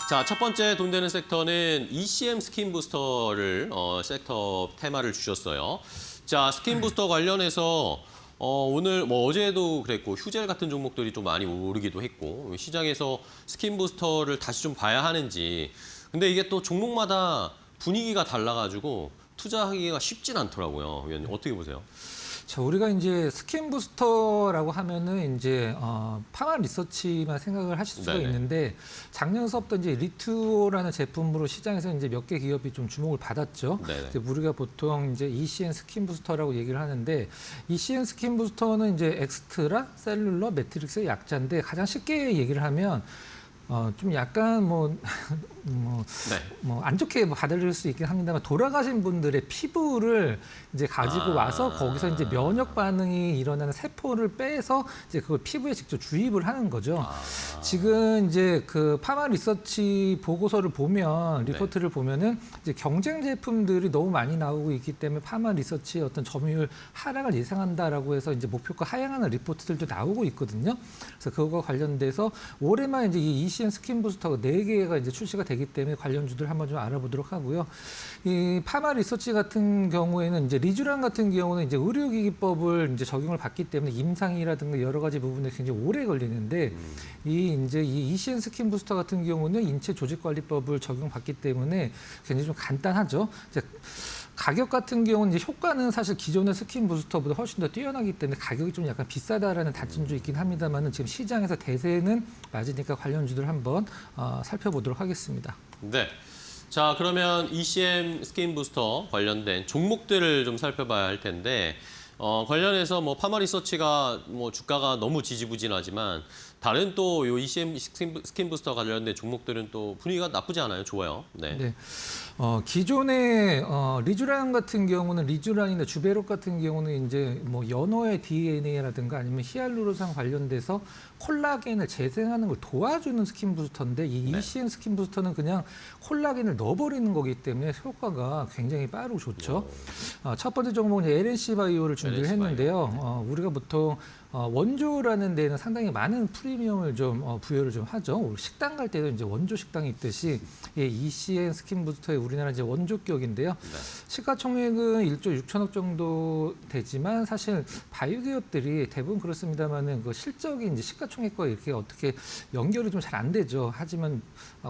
자, 첫 번째 돈 되는 섹터는 ECM 스킨 부스터를 섹터 테마를 주셨어요. 자, 스킨 부스터 관련해서 오늘 뭐 어제도 그랬고 휴젤 같은 종목들이 좀 많이 오르기도 했고 시장에서 스킨 부스터를 다시 좀 봐야 하는지. 근데 이게 또 종목마다 분위기가 달라가지고 투자하기가 쉽진 않더라고요. 위원님 어떻게 보세요? 자, 우리가 이제 스킨 부스터라고 하면은 이제 파마 리서치만 생각을 하실 수가 네네. 있는데 작년서부터 이제 리투오라는 제품으로 시장에서 이제 몇 개 기업이 좀 주목을 받았죠. 네네. 이제 우리가 보통 이제 ECN 스킨 부스터라고 얘기를 하는데 ECN 스킨 부스터는 이제 엑스트라 셀룰러 매트릭스의 약자인데 가장 쉽게 얘기를 하면 좀 약간 네. 안 좋게 받아들일 수 있긴 합니다만 돌아가신 분들의 피부를 이제 가지고 와서 거기서 이제 면역 반응이 일어나는 세포를 빼서 이제 그걸 피부에 직접 주입을 하는 거죠. 지금 이제 그 파마 리서치 보고서를 보면 리포트를 보면은 이제 경쟁 제품들이 너무 많이 나오고 있기 때문에 파마 리서치의 어떤 점유율 하락을 예상한다라고 해서 이제 목표가 하향하는 리포트들도 나오고 있거든요. 그래서 그거와 관련돼서 올해만 이제 이 ECN 스킨 부스터가 4개가 이제 출시가 되기 때문에 관련주들 한번 좀 알아보도록 하고요. 이 파마 리서치 같은 경우에는 이제 리쥬란 같은 경우는 이제 의료기기법을 이제 적용을 받기 때문에 임상이라든가 여러 가지 부분에 굉장히 오래 걸리는데 이 ECN 스킨 부스터 같은 경우는 인체 조직관리법을 적용받기 때문에 굉장히 좀 간단하죠. 이제 가격 같은 경우는 이제 효과는 사실 기존의 스킨 부스터보다 훨씬 더 뛰어나기 때문에 가격이 좀 약간 비싸다라는 단점도 있긴 합니다만은 지금 시장에서 대세는 맞으니까 관련주들 한번 살펴보도록 하겠습니다. 네. 자, 그러면 ECM 스킨 부스터 관련된 종목들을 좀 살펴봐야 할 텐데 관련해서 뭐 파마 리서치가 뭐 주가가 너무 지지부진하지만 다른 또 요 ECM 스킨 부스터 관련된 종목들은 또 분위기가 나쁘지 않아요. 좋아요. 네. 네. 기존의 리쥬란 같은 경우는 리쥬란이나 주베롯 같은 경우는 이제 뭐 연어의 DNA라든가 아니면 히알루론산 관련돼서 콜라겐을 재생하는 걸 도와주는 스킨 부스터인데 이 ECM 스킨 부스터는 그냥 콜라겐을 넣어버리는 거기 때문에 효과가 굉장히 빠르고 좋죠. 첫 번째 종목은 LNC 바이오를 준비를 LNC 바이오. 했는데요. 우리가 보통 원조라는 데는 상당히 많은 프리미엄을 좀 부여를 좀 하죠. 우리 식당 갈 때도 이제 원조 식당이 있듯이 ECN 스킨 부스터의 우리나라 이제 원조 기업인데요. 네. 시가총액은 1조 6천억 정도 되지만 사실 바이오 기업들이 대부분 그렇습니다만은 그 실적이 이제 시가총액과 이렇게 어떻게 연결이 좀 잘 안 되죠. 하지만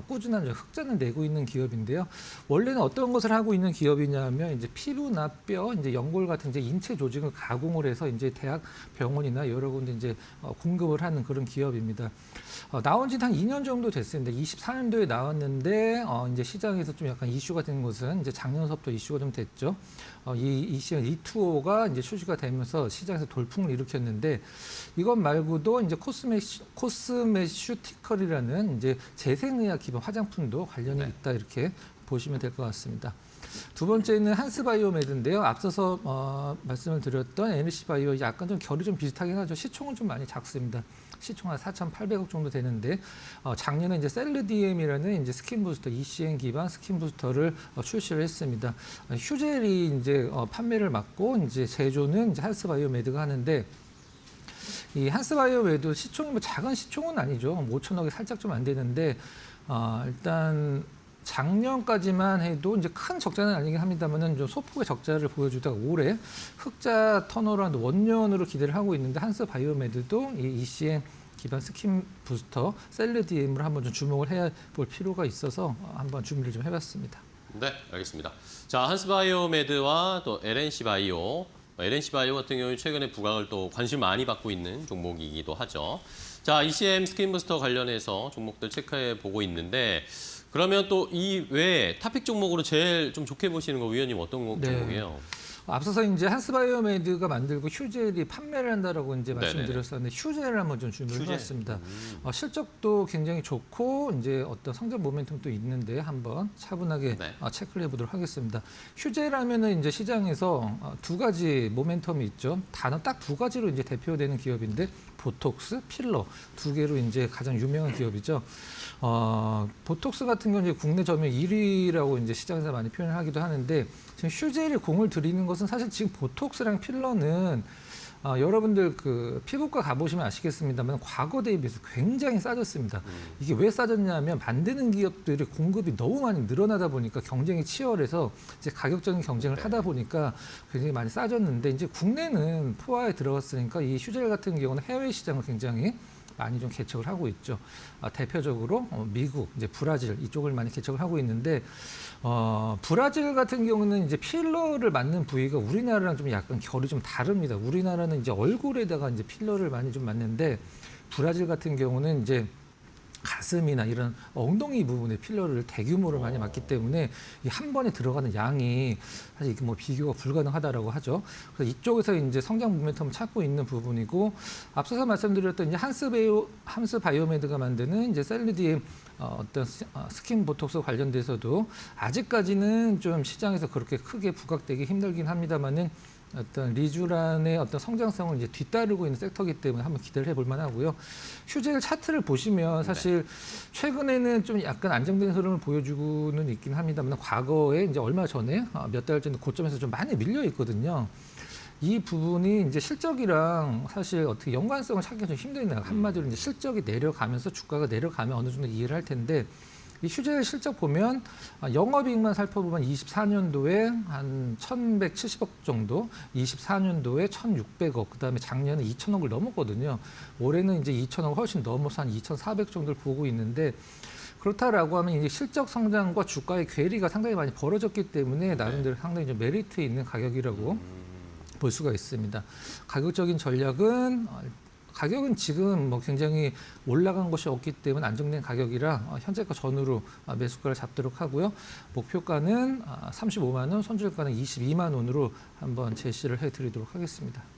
꾸준한 흑자는 내고 있는 기업인데요. 원래는 어떤 것을 하고 있는 기업이냐면 이제 피부나 뼈, 이제 연골 같은 이제 인체 조직을 가공을 해서 이제 대학, 병원이나 여러 군데 이제 공급을 하는 그런 기업입니다. 나온 지는 한 2년 정도 됐습니다. 24년도에 나왔는데 이제 시장에서 좀 약간 이슈가 된 것은 이제 작년서부터 이슈가 좀 됐죠. 이 ECN E2O가 이제 출시가 되면서 시장에서 돌풍을 일으켰는데 이것 말고도 이제 코스메슈티컬이라는 이제 재생의학 기반 화장품도 관련이 있다 이렇게 보시면 될 것 같습니다. 두 번째는 한스바이오메드인데요. 앞서서 말씀을 드렸던 NC바이오 약간 좀 결이 좀 비슷하긴 하죠. 시총은 좀 많이 작습니다. 시총 한 4,800억 정도 되는데 작년에 이제 셀르디엠이라는 이제 스킨 부스터 ECN 기반 스킨 부스터를 출시를 했습니다. 휴젤이 이제 판매를 맡고 이제 제조는 이제 한스바이오메드가 하는데 이 한스바이오메드 시총이 뭐 작은 시총은 아니죠. 5천억이 살짝 좀 안 되는데 일단 작년까지만 해도 이제 큰 적자는 아니긴 합니다만은 좀 소폭의 적자를 보여주다가 올해 흑자 턴어라운드 원년으로 기대를 하고 있는데 한스바이오메드도 이 ECN 기반 스킨 부스터 셀르디엠을 한번 좀 주목을 해볼 필요가 있어서 한번 준비를 좀 해봤습니다. 네, 알겠습니다. 자, 한스바이오메드와 또 LNC 바이오. LNC 바이오 같은 경우는 최근에 부각을 또 관심 많이 받고 있는 종목이기도 하죠. 자, ECM 스킨 부스터 관련해서 종목들 체크해 보고 있는데 그러면 또 이 외에 탑픽 종목으로 제일 좀 좋게 보시는 거 위원님 어떤 종목이에요? 앞서서 이제 한스바이오메드가 만들고 휴젤이 판매를 한다라고 이제 말씀드렸었는데 휴젤을 한번 좀 준비를 해봤습니다. 실적도 굉장히 좋고 이제 어떤 성장 모멘텀도 있는데 한번 차분하게 체크를 해보도록 하겠습니다. 휴젤하면은 이제 시장에서 두 가지 모멘텀이 있죠. 단어 딱 두 가지로 이제 대표되는 기업인데 보톡스, 필러 두 개로 이제 가장 유명한 기업이죠. 보톡스 같은 경우는 국내 점유율 1위라고 이제 시장에서 많이 표현을 하기도 하는데 지금 휴젤이 공을 들이는 것은 사실 지금 보톡스랑 필러는 여러분들 그 피부과 가보시면 아시겠습니다만 과거 대비해서 굉장히 싸졌습니다. 이게 왜 싸졌냐면 만드는 기업들의 공급이 너무 많이 늘어나다 보니까 경쟁이 치열해서 이제 가격적인 경쟁을 하다 보니까 굉장히 많이 싸졌는데 이제 국내는 포화에 들어갔으니까 이 휴젤 같은 경우는 해외 시장을 굉장히 많이 좀 개척을 하고 있죠. 대표적으로 미국, 이제 브라질 이쪽을 많이 개척을 하고 있는데 브라질 같은 경우는 이제 필러를 맞는 부위가 우리나라랑 좀 약간 결이 좀 다릅니다. 우리나라는 이제 얼굴에다가 이제 필러를 많이 좀 맞는데 브라질 같은 경우는 이제 가슴이나 이런 엉덩이 부분에 필러를 대규모로 많이 맞기 때문에 이 한 번에 들어가는 양이 사실 이게 뭐 비교가 불가능하다라고 하죠. 그래서 이쪽에서 이제 성장 모멘텀을 찾고 있는 부분이고 앞서서 말씀드렸던 이제 함스 바이오메드가 만드는 이제 셀리디의 어떤 스킨 보톡스 관련돼서도 아직까지는 좀 시장에서 그렇게 크게 부각되기 힘들긴 합니다만은 어떤 리쥬란의 어떤 성장성을 이제 뒤따르고 있는 섹터이기 때문에 한번 기대를 해볼 만하고요. 휴젤 차트를 보시면 사실 최근에는 좀 약간 안정된 흐름을 보여주고는 있긴 합니다만 과거에 이제 얼마 전에 몇 달 전에 고점에서 좀 많이 밀려 있거든요. 이 부분이 이제 실적이랑 사실 어떻게 연관성을 찾기가 좀 힘드네요. 한마디로 이제 실적이 내려가면서 주가가 내려가면 어느 정도 이해를 할 텐데 이 휴젤 실적 보면 영업이익만 살펴보면 24년도에 한 1,170억 정도, 24년도에 1,600억, 그다음에 작년에 2,000억을 넘었거든요. 올해는 이제 2,000억 훨씬 넘어서 한 2,400 정도를 보고 있는데 그렇다라고 하면 이제 실적 성장과 주가의 괴리가 상당히 많이 벌어졌기 때문에 나름대로 상당히 좀 메리트 있는 가격이라고 볼 수가 있습니다. 가격적인 전략은 가격은 지금 뭐 굉장히 올라간 것이 없기 때문에 안정된 가격이라 현재가 전후로 매수가를 잡도록 하고요. 목표가는 35만 원, 손절가는 22만 원으로 한번 제시를 해드리도록 하겠습니다.